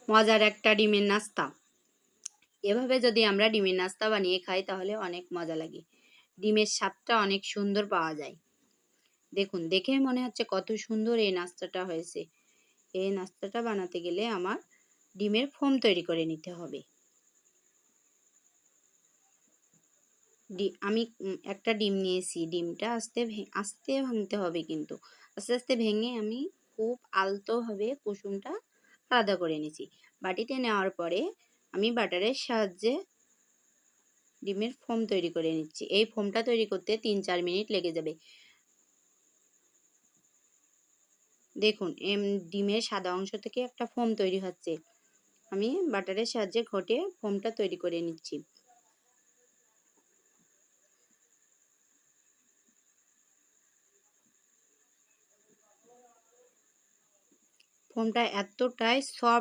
মজার একটা ডিমের নাস্তা। এভাবে যদি আমরা ডিমের নাস্তা বানিয়ে খাই তাহলে অনেক মজা লাগে। ডিমের স্বাদটা অনেক সুন্দর পাওয়া যায়। দেখুন, দেখে মনে হচ্ছে কত সুন্দর এই নাস্তাটা হয়েছে। এই নাস্তাটা বানাতে গেলে আমার ডিমের ফোম তৈরি করে নিতে হবে। আমি একটা ডিম নিয়েছি। ডিমটা আস্তে ভাঙতে হবে, কিন্তু আস্তে আস্তে ভেঙে আমি খুব আলতোভাবে কুসুমটা আলাদা করে নিয়েছি। বাটিতে নেওয়ার পরে আমি বাটারের সাহায্যে ডিমের ফোম তৈরি করে নিচ্ছি। এই ফোমটা তৈরি করতে 3-4 মিনিট লেগে যাবে। দেখুন, ডিমের সাদা অংশ থেকে একটা ফোম তৈরি হচ্ছে। আমি বাটারের সাহায্যে ঘটে ফোমটা তৈরি করে নিচ্ছি। ফোমটা এতটাই সফট